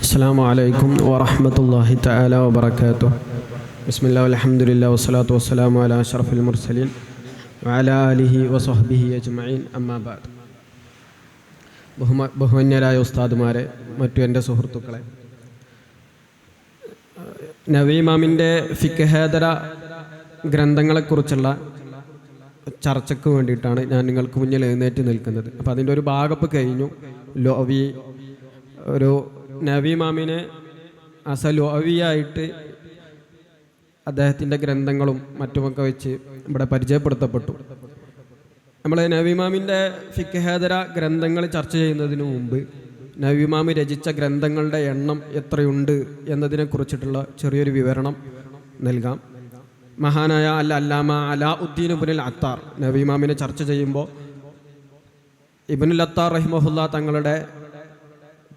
അസ്സലാമു അലൈക്കും വറഹ്മത്തുള്ളാഹി തആല വബറകാതുഹു. ബിസ്മില്ലാഹി വൽഹംദുലില്ലാഹി വസ്സലാത്തു വസ്സലാമു അലാ അഷ്റഫിൽ മുർസലീൻ വഅലാ ആലിഹി വസഹ്ബിഹി അജ്മഈൻ. അമ്മാ ബഅദ്. ബഹുമാന്യരായ ഉസ്താദുമാരെ, മറ്റു എൻ്റെ സുഹൃത്തുക്കളെ, നവവി ഇമാമിൻ്റെ ഫിഖ്ഹേതര ഗ്രന്ഥങ്ങളെക്കുറിച്ചുള്ള ചർച്ചയ്ക്ക് വേണ്ടിയിട്ടാണ് ഞാൻ നിങ്ങൾക്ക് മുന്നിൽ എഴുന്നേറ്റ് നിൽക്കുന്നത്. അപ്പോൾ അതിൻ്റെ ഒരു ഭാഗപ്പ് കഴിഞ്ഞു. ലോവി ഒരു നവവി ഇമാമിനെ ലോവിയായിട്ട് അദ്ദേഹത്തിൻ്റെ ഗ്രന്ഥങ്ങളും മറ്റുമൊക്കെ വെച്ച് ഇവിടെ പരിചയപ്പെടുത്തപ്പെട്ടു. നമ്മൾ നവവി ഇമാമിൻ്റെ ഫിഖ്ഹേതര ഗ്രന്ഥങ്ങൾ ചർച്ച ചെയ്യുന്നതിന് മുമ്പ് നവവി ഇമാം രചിച്ച ഗ്രന്ഥങ്ങളുടെ എണ്ണം എത്രയുണ്ട് എന്നതിനെക്കുറിച്ചിട്ടുള്ള ചെറിയൊരു വിവരണം നൽകാം. മഹാനായ അല്ലാമ അലാഉദ്ദീൻ ഇബ്നുൽ അത്താർ നവവി ഇമാമിനെ ചർച്ച ചെയ്യുമ്പോൾ ഇബ്നുൽ അത്താർ റഹിമഹുല്ലാ തങ്ങളുടെ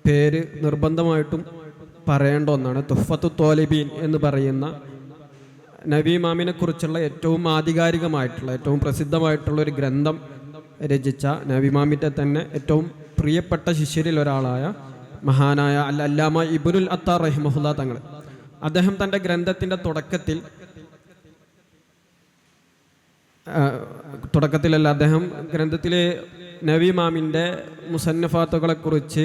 പേര് നിർബന്ധമായിട്ടും പറയേണ്ട ഒന്നാണ്. തുഹ്ഫത്തു ത്വാലിബീൻ എന്ന് പറയുന്ന നവവി ഇമാമിനെ കുറിച്ചുള്ള ഏറ്റവും ആധികാരികമായിട്ടുള്ള, ഏറ്റവും പ്രസിദ്ധമായിട്ടുള്ള ഒരു ഗ്രന്ഥം രചിച്ച നവവി ഇമാമിൻ്റെ തന്നെ ഏറ്റവും പ്രിയപ്പെട്ട ശിഷ്യരിൽ ഒരാളായ മഹാനായ അല്ലാമ ഇബ്നുൽ അത്താർ റഹിമഹുല്ലാ തങ്ങൾ, അദ്ദേഹം തൻ്റെ ഗ്രന്ഥത്തിൻ്റെ തുടക്കത്തിലല്ല, അദ്ദേഹം ഗ്രന്ഥത്തിലെ നവവി ഇമാമിൻ്റെ മുസന്നഫാത്തുകളെക്കുറിച്ച്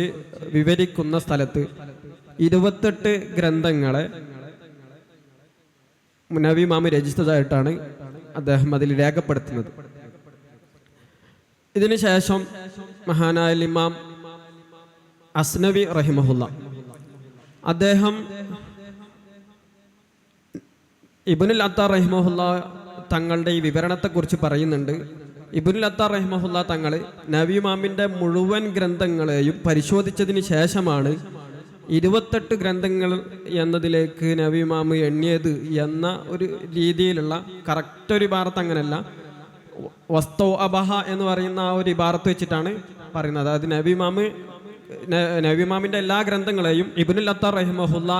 വിവരിക്കുന്ന സ്ഥലത്ത് 28 ഗ്രന്ഥങ്ങളെ നവവി ഇമാം രചിച്ചതായിട്ടാണ് അദ്ദേഹം അതിൽ രേഖപ്പെടുത്തുന്നത്. ഇതിനു ശേഷം മഹാനായ ഇമാം അസ്നവി റഹിമഹുല്ല അദ്ദേഹം ഇബ്നുൽ അത്താർ റഹിമഹുല്ല തങ്ങളുടെ ഈ വിവരണത്തെക്കുറിച്ച് പറയുന്നുണ്ട്. ഇബ്നുൽ അത്താർ റഹിമഹുല്ല തങ്ങൾ നവവി ഇമാമിൻ്റെ മുഴുവൻ ഗ്രന്ഥങ്ങളെയും പരിശോധിച്ചതിന് ശേഷമാണ് 28 ഗ്രന്ഥങ്ങൾ എന്നതിലേക്ക് നവവി ഇമാം എണ്ണിയത് എന്ന ഒരു രീതിയിലുള്ള കറക്റ്റ് ഒരു ഇബാറത്ത്, അങ്ങനെയല്ല, വസ്തോ അബഹ എന്ന് പറയുന്ന ആ ഒരു ഇബാറത്ത് വെച്ചിട്ടാണ് പറയുന്നത്. അതായത് നവവി ഇമാമിൻ്റെ എല്ലാ ഗ്രന്ഥങ്ങളെയും ഇബ്നുൽ അത്താർ റഹിമഹുല്ല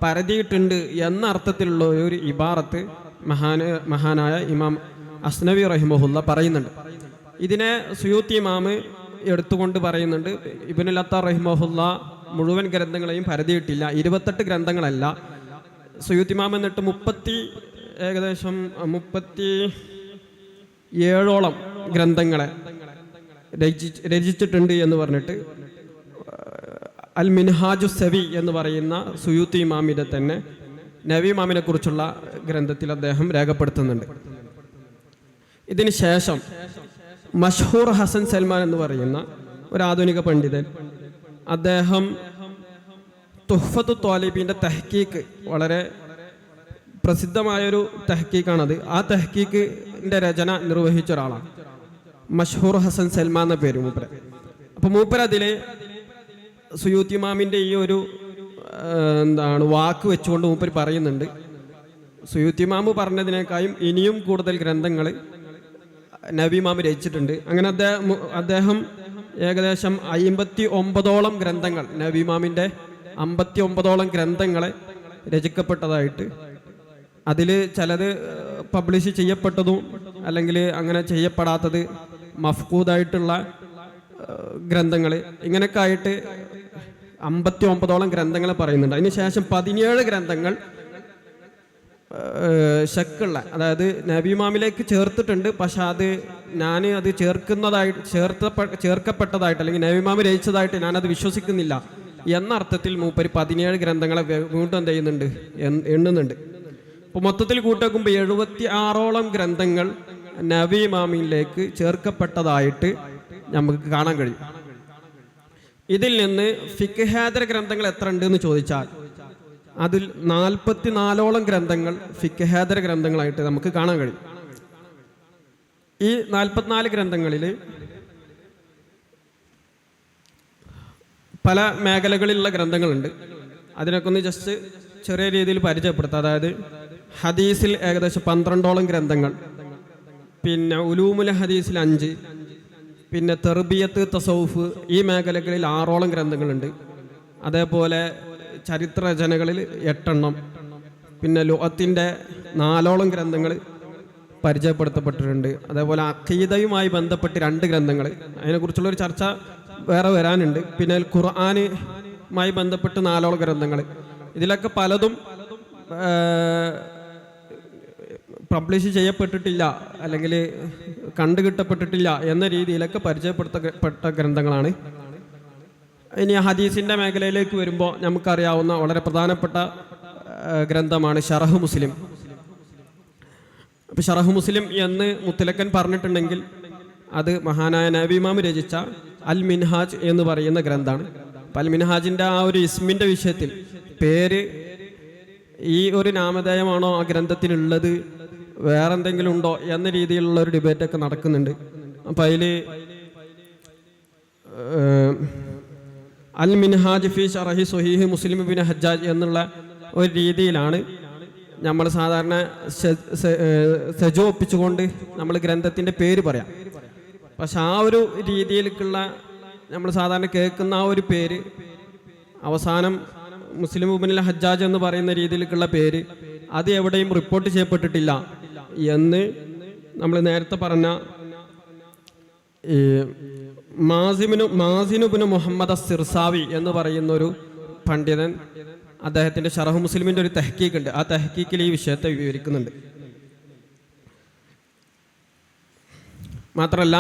പരതിയിട്ടുണ്ട് എന്ന അർത്ഥത്തിലുള്ള ഒരു ഇബാറത്ത് മഹാനായ ഇമാം അസ്നവി റഹിമഹുല്ല പറയുന്നുണ്ട്. ഇതിനെ സുയൂത്തി ഇമാം എടുത്തുകൊണ്ട് പറയുന്നുണ്ട്, ഇബ്നുൽ അത്താർ റഹിമഹുല്ല മുഴുവൻ ഗ്രന്ഥങ്ങളെയും പരതിയിട്ടില്ല, 28 ഗ്രന്ഥങ്ങളല്ല. സുയൂത്തി ഇമാം എന്നിട്ട് ഏകദേശം 37ഓളം ഗ്രന്ഥങ്ങളെ രചിച്ചിട്ടുണ്ട് എന്ന് പറഞ്ഞിട്ട് അൽ മിൻഹാജു സവി എന്ന് പറയുന്ന സുയൂത്തി ഇമാമിൻ്റെ തന്നെ നവവി ഇമാമിനെ കുറിച്ചുള്ള ഗ്രന്ഥത്തിൽ അദ്ദേഹം രേഖപ്പെടുത്തുന്നുണ്ട്. ഇതിന് ശേഷം മഷ്ഹൂർ ഹസൻ സൽമാൻ എന്ന് പറയുന്ന ഒരു ആധുനിക പണ്ഡിതൻ, അദ്ദേഹം തുഹ്ഫത്തു ത്വാലിബീൻ്റെ തഹ്കീക്ക്, വളരെ പ്രസിദ്ധമായൊരു തഹ്കീക്കാണത്, ആ തഹ്കീക്കിൻ്റെ രചന നിർവഹിച്ച ഒരാളാണ് മഷ്ഹൂർ ഹസൻ സൽമാൻ എന്ന പേര് മൂപ്പര്. അപ്പോൾ മൂപ്പര് അതിൽ സുയൂത്തി ഇമാമിൻ്റെ ഈ ഒരു വാക്ക് വെച്ചുകൊണ്ട് മൂപ്പര് പറയുന്നുണ്ട്, സുയൂത്തി ഇമാം പറഞ്ഞതിനേക്കാളും ഇനിയും കൂടുതൽ ഗ്രന്ഥങ്ങൾ നവവി ഇമാം രചിച്ചിട്ടുണ്ട്. അങ്ങനെ അദ്ദേഹം ഏകദേശം 59ഓളം ഗ്രന്ഥങ്ങൾ, നവവി ഇമാമിൻ്റെ 59ഓളം ഗ്രന്ഥങ്ങളെ രചിക്കപ്പെട്ടതായിട്ട്, അതിൽ ചിലത് പബ്ലിഷ് ചെയ്യപ്പെട്ടതും അല്ലെങ്കിൽ അങ്ങനെ ചെയ്യപ്പെടാത്തത്, മഫ്കൂദായിട്ടുള്ള ഗ്രന്ഥങ്ങൾ, ഇങ്ങനെയൊക്കെ ആയിട്ട് 59ഓളം ഗ്രന്ഥങ്ങൾ പറയുന്നുണ്ട്. അതിന് ശേഷം 17 ഗ്രന്ഥങ്ങൾ ഷക്കുള്ള, അതായത് നവവി ഇമാമിലേക്ക് ചേർത്തിട്ടുണ്ട്, പക്ഷെ അത് ചേർക്കപ്പെട്ടതായിട്ട് അല്ലെങ്കിൽ നവവി ഇമാം രചിച്ചതായിട്ട് ഞാനത് വിശ്വസിക്കുന്നില്ല എന്ന അർത്ഥത്തിൽ മൂപ്പര് 17 ഗ്രന്ഥങ്ങളെ വീണ്ടും എന്ത് ചെയ്യുന്നുണ്ട്, എണ്ണുന്നുണ്ട്. അപ്പോൾ മൊത്തത്തിൽ കൂട്ടിവെക്കുമ്പോൾ 76ഓളം ഗ്രന്ഥങ്ങൾ നവവി ഇമാമിലേക്ക് ചേർക്കപ്പെട്ടതായിട്ട് നമുക്ക് കാണാൻ കഴിയും. ഇതിൽ നിന്ന് ഫിഖ്ഹേതര ഗ്രന്ഥങ്ങൾ എത്ര ഉണ്ട് എന്ന് ചോദിച്ചാൽ അതിൽ 44ഓളം ഗ്രന്ഥങ്ങൾ ഫിഖ്ഹേതര ഗ്രന്ഥങ്ങളായിട്ട് നമുക്ക് കാണാൻ കഴിയും. ഈ 44 ഗ്രന്ഥങ്ങളിൽ പല മേഖലകളിലുള്ള ഗ്രന്ഥങ്ങളുണ്ട്. അതിനൊക്കെ ഒന്ന് ജസ്റ്റ് ചെറിയ രീതിയിൽ പരിചയപ്പെടുത്താം. അതായത് ഹദീസിൽ ഏകദേശം 12ഓളം ഗ്രന്ഥങ്ങൾ, പിന്നെ ഉലൂമുൽ ഹദീസിൽ 5, പിന്നെ തെർബിയത്ത്, തസൗഫ്, ഈ മേഖലകളിൽ 6ഓളം ഗ്രന്ഥങ്ങളുണ്ട്. അതേപോലെ ചരിത്ര രചനകളിൽ 8 എണ്ണം, പിന്നെ ലുഅത്തിൻ്റെ 4ഓളം ഗ്രന്ഥങ്ങൾ പരിചയപ്പെടുത്തപ്പെട്ടിട്ടുണ്ട്. അതേപോലെ അഖീദയുമായി ബന്ധപ്പെട്ട് 2 ഗ്രന്ഥങ്ങൾ, അതിനെക്കുറിച്ചുള്ളൊരു ചർച്ച വേറെ വരാനുണ്ട്. പിന്നെ ഖുർആന് മായി ബന്ധപ്പെട്ട് 4 ഗ്രന്ഥങ്ങൾ. ഇതിലൊക്കെ പലതും പബ്ലിഷ് ചെയ്യപ്പെട്ടിട്ടില്ല, അല്ലെങ്കിൽ കണ്ടുകിട്ടപ്പെട്ടിട്ടില്ല എന്ന രീതിയിലൊക്കെ പരിചയപ്പെടുത്തപ്പെട്ട ഗ്രന്ഥങ്ങളാണ്. ഇനി ഹദീസിൻ്റെ മേഖലയിലേക്ക് വരുമ്പോൾ നമുക്കറിയാവുന്ന വളരെ പ്രധാനപ്പെട്ട ഗ്രന്ഥമാണ് ഷറഹ് മുസ്ലിം. അപ്പോൾ ഷറഹ് മുസ്ലിം എന്ന് മുത്തലക്കൻ പറഞ്ഞിട്ടുണ്ടെങ്കിൽ അത് മഹാനായ നബി ഇമാം രചിച്ച അൽ മിൻഹാജ് എന്ന് പറയുന്ന ഗ്രന്ഥമാണ്. അപ്പം അൽ മിൻഹാജിൻ്റെ ആ ഒരു ഇസ്മിൻ്റെ വിഷയത്തിൽ പേര് ഈ ഒരു നാമധേയമാണോ ആ ഗ്രന്ഥത്തിനുള്ളത്, വേറെ എന്തെങ്കിലും ഉണ്ടോ എന്ന രീതിയിലുള്ള ഒരു ഡിബേറ്റൊക്കെ നടക്കുന്നുണ്ട്. അപ്പം അതിൽ അൽ മിൻഹാജ് ഫി ഷറഹി സ്വഹീഹ് മുസ്ലിം ബിൻ ഹജ്ജാജ് എന്നുള്ള ഒരു രീതിയിലാണ് നമ്മൾ സാധാരണ സജോ ഒപ്പിച്ചുകൊണ്ട് നമ്മൾ ഗ്രന്ഥത്തിൻ്റെ പേര് പറയാം. പക്ഷെ ആ ഒരു രീതിയിലേക്കുള്ള നമ്മൾ സാധാരണ കേൾക്കുന്ന ആ ഒരു പേര് അവസാനം മുസ്ലിം ബിൻ ഹജ്ജാജ് എന്ന് പറയുന്ന രീതിയിലേക്കുള്ള പേര് അത് എവിടെയും റിപ്പോർട്ട് ചെയ്യപ്പെട്ടിട്ടില്ല എന്ന് നമ്മൾ നേരത്തെ പറഞ്ഞ മാസിനുബിന് മുഹമ്മദ് സിർസാവി എന്ന് പറയുന്നൊരു പണ്ഡിതൻ അദ്ദേഹത്തിൻ്റെ ഷറഹ് മുസ്ലിമിൻ്റെ ഒരു തെഹ്ക്കീക്ക് ഉണ്ട്. ആ തെഹ്ക്കീക്കിൽ ഈ വിഷയത്തെ വിവരിക്കുന്നുണ്ട്. മാത്രമല്ല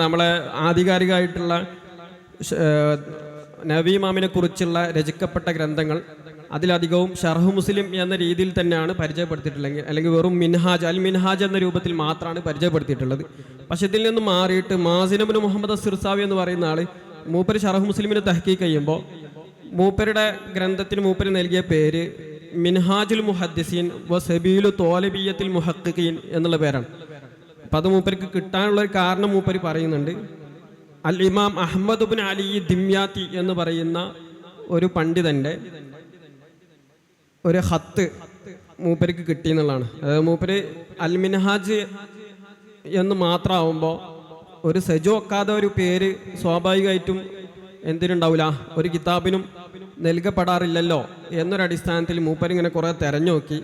നമ്മളെ ആധികാരികമായിട്ടുള്ള നബി ഇമാമിനെ കുറിച്ചുള്ള രചിക്കപ്പെട്ട ഗ്രന്ഥങ്ങൾ അതിലധികവും ഷറഹ് മുസ്ലിം എന്ന രീതിയിൽ തന്നെയാണ് പരിചയപ്പെടുത്തിയിട്ടുള്ളത്, അല്ലെങ്കിൽ വെറും മിൻഹാജ് അൽ മിൻഹാജ് എന്ന രൂപത്തിൽ മാത്രമാണ് പരിചയപ്പെടുത്തിയിട്ടുള്ളത്. പക്ഷെ ഇതിൽ നിന്ന് മാറിയിട്ട് മാസിനുബിന് മുഹമ്മദ് സിർസാവി എന്ന് പറയുന്ന ആൾ മൂപ്പര് ഷറഹ് മുസ്ലിമിന് തഹ്ക്കീക്ക് ചെയ്യുമ്പോൾ മൂപ്പരുടെ ഗ്രന്ഥത്തിന് മൂപ്പര് നൽകിയ പേര് മിൻഹാജുൽ മുഹദ്ദിസീൻ വ സബീലു തോലബിയത്തിൽ മുഹഖ്ഖീൻ എന്നുള്ള പേരാണ്. അപ്പം അത് മൂപ്പർക്ക് കിട്ടാനുള്ള ഒരു കാരണം മൂപ്പര് പറയുന്നുണ്ട്. അൽ ഇമാം അഹ്മദ് ബിൻ അലി ദിമ്യാത്തി എന്ന് പറയുന്ന ഒരു പണ്ഡിതൻ്റെ ഒരു ഹത്ത് മൂപ്പർക്ക് കിട്ടിയെന്നുള്ളതാണ്. അതായത് മൂപ്പര് അൽ മിൻഹാജ് എന്ന് മാത്രമാവുമ്പോൾ ഒരു സജോ വെക്കാതെ ഒരു പേര് സ്വാഭാവികമായിട്ടും എന്തിനുണ്ടാവില്ല, ഒരു കിതാബിനും നൽകപ്പെടാറില്ലല്ലോ എന്നൊരടിസ്ഥാനത്തിൽ മൂപ്പരിങ്ങനെ കുറേ തെരഞ്ഞു നോക്കി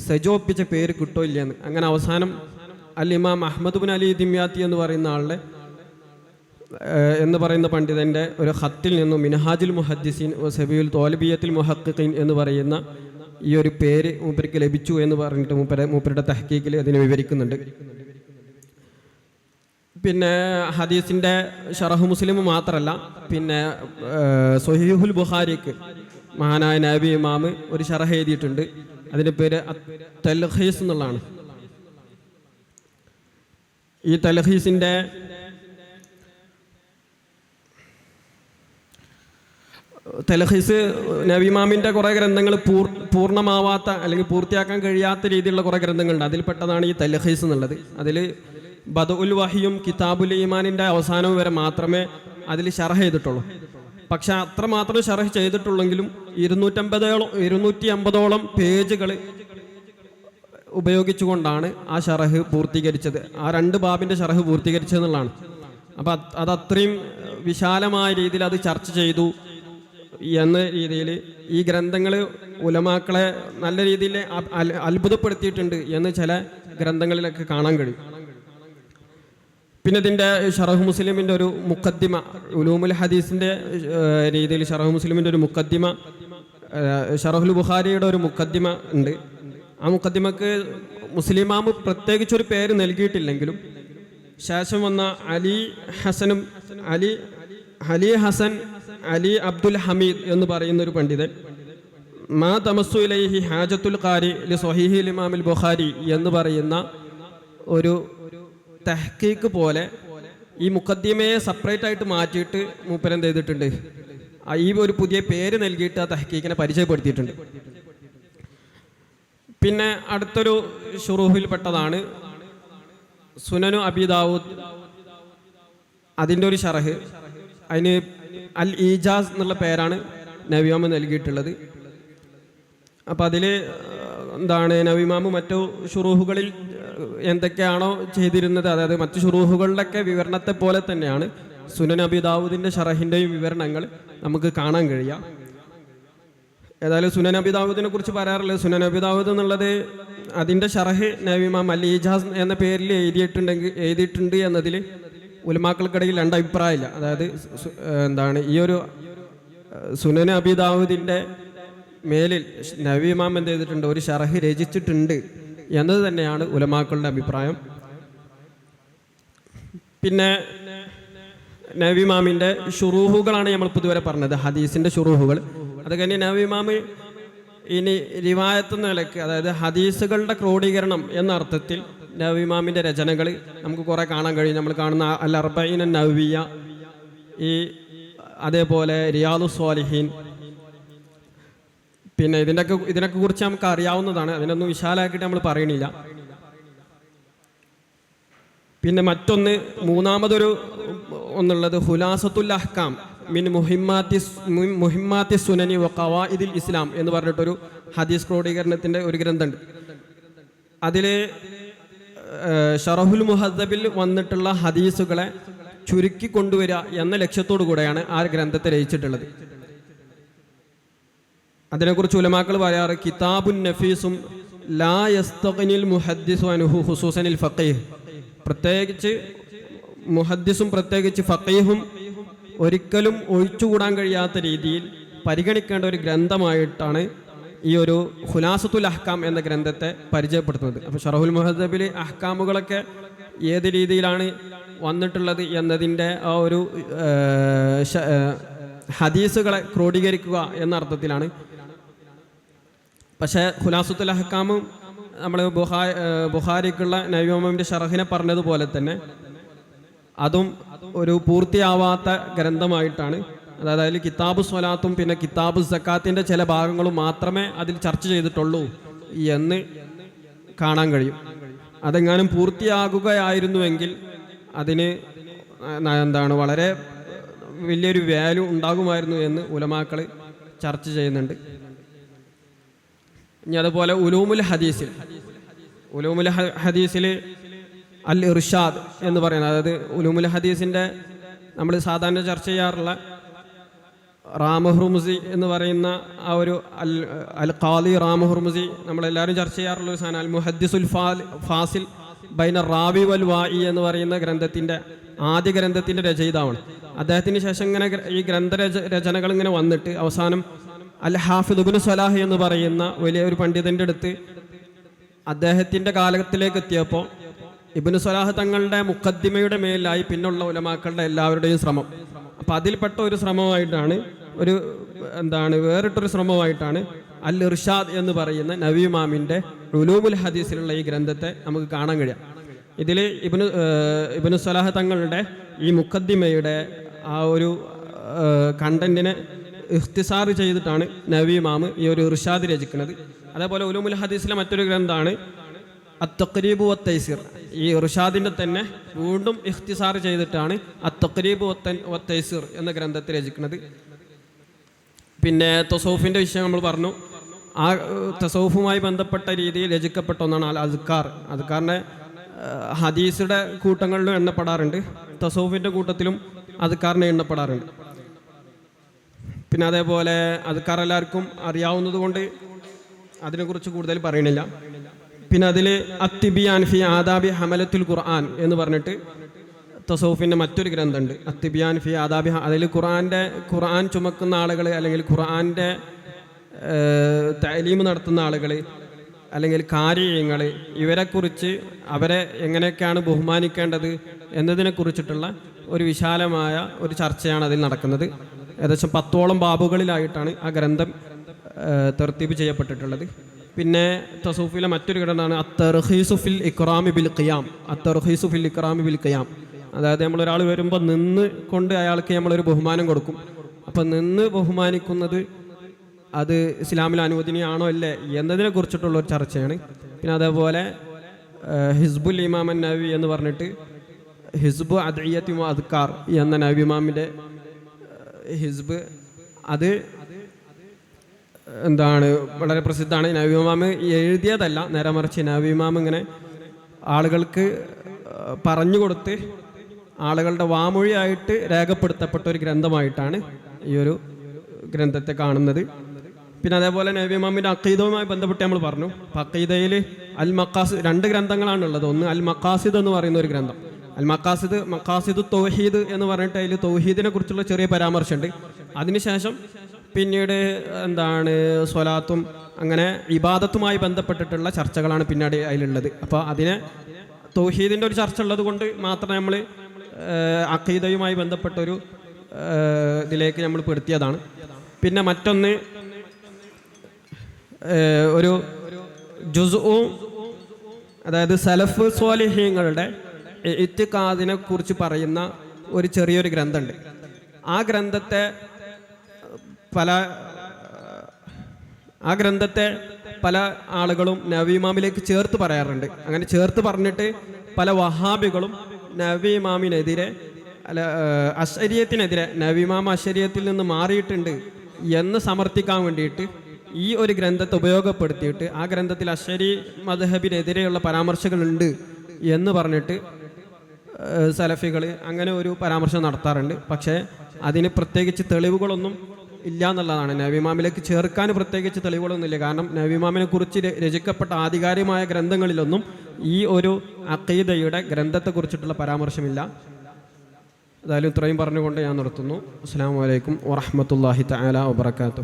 സജോ ഒപ്പിച്ച പേര് കിട്ടോ ഇല്ലയെന്ന്. അങ്ങനെ അവസാനം അൽ ഇമാം അഹ്മദ് ബിൻ അലി ദിമ്യാത്തി എന്ന് പറയുന്ന പണ്ഡിതൻ്റെ ഒരു ഖത്തിൽ നിന്നും മിൻഹാജുൽ മുഹദ്ദിസീൻ സബീൽ തോലബിയത്തിൽ മുഹഖ്ഖീൻ എന്ന് പറയുന്ന ഈ ഒരു പേര് മൂപ്പർക്ക് ലഭിച്ചു എന്ന് പറഞ്ഞിട്ട് മൂപ്പരുടെ തഹ്ക്കീക്കിൽ അതിനെ വിവരിക്കുന്നുണ്ട്. പിന്നെ ഹദീസിൻ്റെ ഷറഹ് മുസ്ലിം മാത്രമല്ല, പിന്നെ സ്വഹീഹുൽ ബുഖാരിക്ക് മഹാനായ നബി ഇമാം ഒരു ഷറഹ് എഴുതിയിട്ടുണ്ട്. അതിൻ്റെ പേര് തൽഖീസ് എന്നുള്ളതാണ്. ഈ തൽഖീസിൻ്റെ തൽഖീസ് നബി ഇമാമിൻ്റെ കുറേ ഗ്രന്ഥങ്ങൾ പൂർണ്ണമാവാത്ത അല്ലെങ്കിൽ പൂർത്തിയാക്കാൻ കഴിയാത്ത രീതിയിലുള്ള കുറേ ഗ്രന്ഥങ്ങളുണ്ട്. അതിൽപ്പെട്ടതാണ് ഈ തൽഖീസ് എന്നുള്ളത്. അതിൽ ബദഉൽ വഹിയും കിതാബുൽ ഈമാനിൻ്റെ അവസാനവും വരെ മാത്രമേ അതിൽ ഷറഹ് ചെയ്തിട്ടുള്ളൂ. പക്ഷെ അത്രമാത്രം ഷറഹ് ചെയ്തിട്ടുള്ളെങ്കിലും 250ഓളം പേജുകൾ ഉപയോഗിച്ചുകൊണ്ടാണ് ആ ഷറഹ് പൂർത്തീകരിച്ചത്. ആ 2 ബാബിൻ്റെ ഷറഹ് പൂർത്തീകരിച്ചതെന്നുള്ളതാണ്. അപ്പം അത് അത്രയും വിശാലമായ രീതിയിൽ അത് ചർച്ച ചെയ്തു എന്ന രീതിയിൽ ഈ ഗ്രന്ഥങ്ങൾ ഉലമാക്കളെ നല്ല രീതിയിൽ അത്ഭുതപ്പെടുത്തിയിട്ടുണ്ട് എന്ന് ചില ഗ്രന്ഥങ്ങളിലൊക്കെ കാണാൻ കഴിയും. പിന്നെ ഇതിൻ്റെ ഷറഹ് മുസ്ലിമിൻ്റെ ഒരു മുഖദ്ദിമ, ഉലൂമുൽ ഹദീസിൻ്റെ രീതിയിൽ ഷറഹ് മുസ്ലിമിൻ്റെ ഒരു മുഖദ്ദിമ, ഷറഹുൽ ബുഖാരിയുടെ ഒരു മുഖദ്ദിമ ഉണ്ട്. ആ മുഖദ്ദിമക്ക് മുസ്ലിമാമ് പ്രത്യേകിച്ചൊരു പേര് നൽകിയിട്ടില്ലെങ്കിലും ശേഷം വന്ന അലി ഹസൻ അലി അബ്ദുൽ ഹമീദ് എന്ന് പറയുന്ന ഒരു പണ്ഡിതൻ മാ തമസ്സു ഇലൈഹി ഹാജത്തുൽ ഖാരി ലി സ്വഹീഹിൽ ഇമാമിൽ ബുഖാരി എന്ന് പറയുന്ന ഒരു തഹ്ക്കീക്ക് പോലെ ഈ മുഖദ്ദിമയെ സെപ്പറേറ്റ് ആയിട്ട് മാറ്റിയിട്ട് മൂപ്പരെന്ത് ചെയ്തിട്ടുണ്ട്, ഈ ഒരു പുതിയ പേര് നൽകിയിട്ട് ആ തഹ്ക്കീക്കിനെ പരിചയപ്പെടുത്തിയിട്ടുണ്ട്. പിന്നെ അടുത്തൊരു ഷുറൂഹിൽപ്പെട്ടതാണ് സുനനു അബി ദാവൂദ്. അതിൻ്റെ ഒരു ഷറഹ്, അതിന് അൽ ഈജാസ് എന്നുള്ള പേരാണ് നബി ഇമാം നൽകിയിട്ടുള്ളത്. അപ്പം അതിൽ എന്താണ് നബി ഇമാം മറ്റു ഷുറൂഹുകളിൽ എന്തൊക്കെയാണോ ചെയ്തിരുന്നത്, അതായത് മറ്റു ഷുറൂഹുകളിലൊക്കെ വിവരണത്തെ പോലെ തന്നെയാണ് സുനൻ അബി ദാവൂദിൻ്റെ ഷറഹിൻ്റെയും വിവരണങ്ങൾ നമുക്ക് കാണാൻ കഴിയാം. ഏതായാലും സുനൻ അബി ദാവൂദിനെ കുറിച്ച് പറയാറുള്ളത്, സുനൻ അബി ദാവൂദ് എന്നുള്ളത് അതിൻ്റെ ഷറഹ് നബി ഇമാം അൽ ഈജാസ് എന്ന പേരിൽ എഴുതിയിട്ടുണ്ട് എന്നതിൽ ഉലമാക്കൾക്കിടയിൽ 2 അഭിപ്രായമില്ല. അതായത് എന്താണ് ഈ ഒരു സുനൻ അബി ദാവൂദിൻ്റെ മേലിൽ നബി ഇമാം എന്ത് ചെയ്തിട്ടുണ്ട്, ഒരു ഷറഹ് രചിച്ചിട്ടുണ്ട് എന്നത് തന്നെയാണ് ഉലമാക്കളുടെ അഭിപ്രായം. പിന്നെ നബി ഇമാമിൻ്റെ ഷുറൂഹുകളാണ് നമ്മളിപ്പോൾ ഇതുവരെ പറഞ്ഞത്, ഹദീസിൻ്റെ ഷുറൂഹുകൾ. അത് കഴിഞ്ഞ് നബി ഇമാം ഇനി റിവായത്ത് നിലയ്ക്ക്, അതായത് ഹദീസുകളുടെ ക്രോഡീകരണം എന്ന അർത്ഥത്തിൽ നബി ഇമാമിൻ്റെ രചനകൾ നമുക്ക് കുറേ കാണാൻ കഴിയും. നമ്മൾ കാണുന്ന അൽ അർബഈൻ നവവിയ, ഈ അതേപോലെ റിയാദുസ് സ്വാലിഹീൻ, പിന്നെ ഇതിനൊക്കെ കുറിച്ച് നമുക്ക് അറിയാവുന്നതാണ്, അതിനൊന്നും വിശാലമാക്കിയിട്ട് നമ്മൾ പറയണില്ല. പിന്നെ മറ്റൊന്ന്, മൂന്നാമതൊരു ഒന്നുള്ളത് ഖുലാസത്തുൽ അഹ്കാം മിൻ മുഹിമ്മാത്തി സുനനി വ ഖവാഇദിൽ ഇസ്ലാം എന്ന് പറഞ്ഞിട്ടൊരു ഹദീസ് ക്രോഡീകരണത്തിൻ്റെ ഒരു ഗ്രന്ഥമുണ്ട്. അതിൽ ഷറഹുൽ മുഹദ്ദബിൽ വന്നിട്ടുള്ള ഹദീസുകളെ ചുരുക്കി കൊണ്ടുവരിക എന്ന ലക്ഷ്യത്തോടു കൂടെയാണ് ആ ഗ്രന്ഥത്തെ രചിച്ചിട്ടുള്ളത്. അതിനെക്കുറിച്ച് ഉലമാക്കൾ പറയാറ്, കിതാബുൻ നഫീസും ലാ യസ്തഗ്നിൽ മുഹദ്ദിസു അൻഹു ഖുസൂസനിൽ ഫഖീഹ്. പ്രത്യേകിച്ച് മുഹദ്ദിസും പ്രത്യേകിച്ച് ഫഖീഹും ഒരിക്കലും ഒഴിച്ചുകൂടാൻ കഴിയാത്ത രീതിയിൽ പരിഗണിക്കേണ്ട ഒരു ഗ്രന്ഥമായിട്ടാണ് ഈ ഒരു ഖുലാസത്തുൽ അഹ്കാം എന്ന ഗ്രന്ഥത്തെ പരിചയപ്പെടുത്തുന്നത്. അപ്പോൾ ഷറഹുൽ മുഹദ്ദബിൽ അഹ്കാമുകളൊക്കെ ഏത് രീതിയിലാണ് വന്നിട്ടുള്ളത് എന്നതിൻ്റെ ആ ഒരു ഹദീസുകളെ ക്രോഡീകരിക്കുക എന്ന അർത്ഥത്തിലാണ്. പക്ഷേ ഖുലാസത്തുൽ അഹ്കാമും നമ്മൾ ബുഖാരിക്കുള്ള നബി ഇമാമിൻ്റെ ഷറഹിനെ പറഞ്ഞതുപോലെ തന്നെ അതും ഒരു പൂർത്തിയാവാത്ത ഗ്രന്ഥമായിട്ടാണ്. അതായത് അതിൽ കിതാബു സ്വലാത്തും പിന്നെ കിതാബു സക്കാത്തിൻ്റെ ചില ഭാഗങ്ങളും മാത്രമേ അതിൽ ചർച്ച ചെയ്തിട്ടുള്ളൂ എന്ന് കാണാൻ കഴിയും. അതെങ്ങാനും പൂർത്തിയാകുകയായിരുന്നുവെങ്കിൽ അതിന് വളരെ വലിയൊരു വാല്യൂ ഉണ്ടാകുമായിരുന്നു എന്ന് ഉലമാക്കൾ ചർച്ച ചെയ്യുന്നുണ്ട്. ഇനി അതുപോലെ ഉലൂമുൽ ഹദീസിൽ അൽ ഇർഷാദ് എന്ന് പറയുന്നത്, അതായത് ഉലൂമുൽ ഹദീസിൻ്റെ നമ്മൾ സാധാരണ ചർച്ച ചെയ്യാറുള്ള റാമഹുർമുസി എന്ന് പറയുന്ന ആ ഒരു അൽ ഖാദി റാമഹുർമുസി നമ്മളെല്ലാവരും ചർച്ച ചെയ്യാറുള്ള ഒരു സാധനം, അൽ മുഹദ്ദിസുൽ ഫാസിൽ ബൈന റാവി വൽ വായി എന്ന് പറയുന്ന ആദ്യ ഗ്രന്ഥത്തിൻ്റെ രചയിതാവാണ്. അദ്ദേഹത്തിന് ശേഷം ഇങ്ങനെ ഈ രചനകൾ ഇങ്ങനെ വന്നിട്ട് അവസാനം അൽ ഹാഫിദ് ഇബ്നു സ്വലാഹ് എന്ന് പറയുന്ന വലിയ ഒരു പണ്ഡിതൻ്റെ അടുത്ത് അദ്ദേഹത്തിൻ്റെ കാലത്തിലേക്ക് എത്തിയപ്പോൾ ഇബ്നു സ്വലാഹ് തങ്ങളുടെ മുഖദ്ദിമയുടെ മേലായി പിന്നുള്ള ഉലമാക്കളുടെ എല്ലാവരുടെയും ശ്രമം. അപ്പം അതിൽപ്പെട്ട ഒരു ശ്രമമായിട്ടാണ് വേറിട്ടൊരു ശ്രമമായിട്ടാണ് അൽ ഇർഷാദ് എന്ന് പറയുന്ന നബി ഇമാമിൻ്റെ ഉലൂമുൽ ഹദീസിലുള്ള ഈ ഗ്രന്ഥത്തെ നമുക്ക് കാണാൻ കഴിയാം. ഇതിൽ ഇബ്നു സ്വലാഹ് തങ്ങളുടെ ഈ മുഖദ്ദിമയുടെ ആ ഒരു കണ്ടന്റിനെ ഇഖ്തിസാർ ചെയ്തിട്ടാണ് നബി ഇമാം ഈ ഒരു ഇർഷാദ് രചിക്കുന്നത്. അതേപോലെ ഉലൂമുൽ ഹദീസിലെ മറ്റൊരു ഗ്രന്ഥമാണ് അത്തഖ്രീബ് വത്തൈസിർ. ഈ ഇർഷാദിൻ്റെ തന്നെ വീണ്ടും ഇഖ്തിസാർ ചെയ്തിട്ടാണ് അത്തഖ്രീബ് വത്തൈസിർ എന്ന ഗ്രന്ഥത്തിൽ രചിക്കുന്നത്. പിന്നെ തസൗഫിൻ്റെ വിഷയം നമ്മൾ പറഞ്ഞു. ആ തസൗഫുമായി ബന്ധപ്പെട്ട രീതിയിൽ രചിക്കപ്പെട്ട ഒന്നാണ് അൽ അസ്കാർ. അസ്കാറിൻ്റെ ഹദീസുടെ കൂട്ടങ്ങളിലും എണ്ണപ്പെടാറുണ്ട്, തസൗഫിൻ്റെ കൂട്ടത്തിലും അസ്കാറിനെ എണ്ണപ്പെടാറുണ്ട്. പിന്നെ അതേപോലെ അസ്കാർ എല്ലാവർക്കും അറിയാവുന്നത് കൊണ്ട് അതിനെക്കുറിച്ച് കൂടുതൽ പറയണില്ല. പിന്നെ അതിൽ അത്തിബിയാൻ ഫി ആദാബി ഹമലത്തുൽ ഖുർആൻ എന്ന് പറഞ്ഞിട്ട് തസൗഫിൻ്റെ മറ്റൊരു ഗ്രന്ഥമുണ്ട്. അത്തിബിയാൻ ഫി ആദാബി, അതിൽ ഖുർആൻ ചുമക്കുന്ന ആളുകൾ, അല്ലെങ്കിൽ ഖുർആൻ്റെ തഅലീം നടത്തുന്ന ആളുകൾ, അല്ലെങ്കിൽ കാരിയങ്ങൾ, ഇവരെക്കുറിച്ച് അവരെ എങ്ങനെയൊക്കെയാണ് ബഹുമാനിക്കേണ്ടത് എന്നതിനെക്കുറിച്ചിട്ടുള്ള ഒരു വിശാലമായ ഒരു ചർച്ചയാണ് അതിൽ നടക്കുന്നത്. ഏകദേശം 10ഓളം ബാബുകളിലായിട്ടാണ് ആ ഗ്രന്ഥം തർത്തീബ് ചെയ്യപ്പെട്ടിട്ടുള്ളത്. പിന്നെ തസൂഫിലെ മറ്റൊരു ഘടനയാണ് അത്തർഹീസു ഫിൽ ഇക്റാമി ബിൽ ഖിയാം. അത്തർഹീസു ഫിൽ ഇക്റാമി ബിൽ ഖിയാം, അതായത് നമ്മളൊരാൾ വരുമ്പോൾ നിന്ന് കൊണ്ട് അയാൾക്ക് നമ്മളൊരു ബഹുമാനം കൊടുക്കും. അപ്പം നിന്ന് ബഹുമാനിക്കുന്നത് അത് ഇസ്ലാമിൽ അനുവദനീയമാണോ അല്ലേ എന്നതിനെ കുറിച്ചിട്ടുള്ളൊരു ചർച്ചയാണ്. പിന്നെ അതേപോലെ ഹിസ്ബുൽ ഇമാം നബി എന്ന് പറഞ്ഞിട്ട് ഹിസ്ബു അദ്ഇയത്തി വ അദ്കാർ എന്ന നബി ഇമാമിൻ്റെ ഹിസ്ബ്, അത് വളരെ പ്രസിദ്ധമാണ്. നബി ഇമാം എഴുതിയതല്ല, നേരെ മറിച്ച് നബി ഇമാം ഇങ്ങനെ ആളുകൾക്ക് പറഞ്ഞു കൊടുത്ത് ആളുകളുടെ വാമൊഴിയായിട്ട് രേഖപ്പെടുത്തപ്പെട്ട ഒരു ഗ്രന്ഥമായിട്ടാണ് ഈ ഒരു ഗ്രന്ഥത്തെ കാണുന്നത്. പിന്നെ അതേപോലെ നബി ഇമാമിൻ്റെ അഖീദവുമായി ബന്ധപ്പെട്ട് നമ്മൾ പറഞ്ഞു. അഖീദയിൽ അൽ മഖാസിദ് 2 ഗ്രന്ഥങ്ങളാണുള്ളത്. ഒന്ന് അൽ മഖാസിദ് എന്ന് പറയുന്ന ഒരു ഗ്രന്ഥം, അൽ മഖാസിദ് തൗഹീദ് എന്ന് പറഞ്ഞിട്ട് അതിൽ തൗഹീദിനെ കുറിച്ചുള്ള ചെറിയ പരാമർശമുണ്ട്. അതിനുശേഷം പിന്നീട് എന്താണ് സ്വലാത്തും അങ്ങനെ ഇബാദത്തുമായി ബന്ധപ്പെട്ടിട്ടുള്ള ചർച്ചകളാണ് പിന്നീട് അതിലുള്ളത്. അപ്പോൾ അതിനെ തൗഹീദിൻ്റെ ഒരു ചർച്ച ഉള്ളത് കൊണ്ട് മാത്രമേ നമ്മൾ അഖീദയുമായി ബന്ധപ്പെട്ടൊരു ഇതിലേക്ക് നമ്മൾ പെടുത്തിയതാണ്. പിന്നെ മറ്റൊന്ന് ഒരു ജുസ്ഉം, അതായത് സലഫ് സ്വാലിഹീങ്ങളുടെ ഇത്തിഖാദിനെ കുറിച്ച് പറയുന്ന ഒരു ചെറിയൊരു ഗ്രന്ഥമുണ്ട്. ആ ഗ്രന്ഥത്തെ പല ആളുകളും നബി ഇമാമിലേക്ക് ചേർത്ത് പറയാറുണ്ട്. അങ്ങനെ ചേർത്ത് പറഞ്ഞിട്ട് പല വഹാബികളും നബി ഇമാമിനെതിരെ അശ്ശരിയത്തിനെതിരെ നബി ഇമാം അശ്ശരിയത്തിൽ നിന്ന് മാറിയിട്ടുണ്ട് എന്ന് സമർത്ഥിക്കാൻ വേണ്ടിയിട്ട് ഈ ഒരു ഗ്രന്ഥത്തെ ഉപയോഗപ്പെടുത്തിയിട്ട് ആ ഗ്രന്ഥത്തിൽ അശ്ശരി മദ്ഹബിനെതിരെയുള്ള പരാമർശങ്ങളുണ്ട് എന്ന് പറഞ്ഞിട്ട് സലഫികൾ അങ്ങനെ ഒരു പരാമർശം നടത്താറുണ്ട്. പക്ഷേ അതിന് പ്രത്യേകിച്ച് തെളിവുകളൊന്നും ഇല്ല എന്നുള്ളതാണ്. നബി ഇമാമിലേക്ക് ചേർക്കാൻ പ്രത്യേകിച്ച് തെളിവുകളൊന്നുമില്ല. കാരണം നബി ഇമാമിനെ കുറിച്ച് രചിക്കപ്പെട്ട ആധികാരികമായ ഗ്രന്ഥങ്ങളിലൊന്നും ഈ ഒരു അഖീദയുടെ ഗ്രന്ഥത്തെക്കുറിച്ചിട്ടുള്ള പരാമർശമില്ല. ഏതായാലും ഇത്രയും പറഞ്ഞുകൊണ്ട് ഞാൻ നിർത്തുന്നു. അസ്സലാമു അലൈക്കും വറഹ്മത്തുള്ളാഹി തആല വബറകാതുഹു.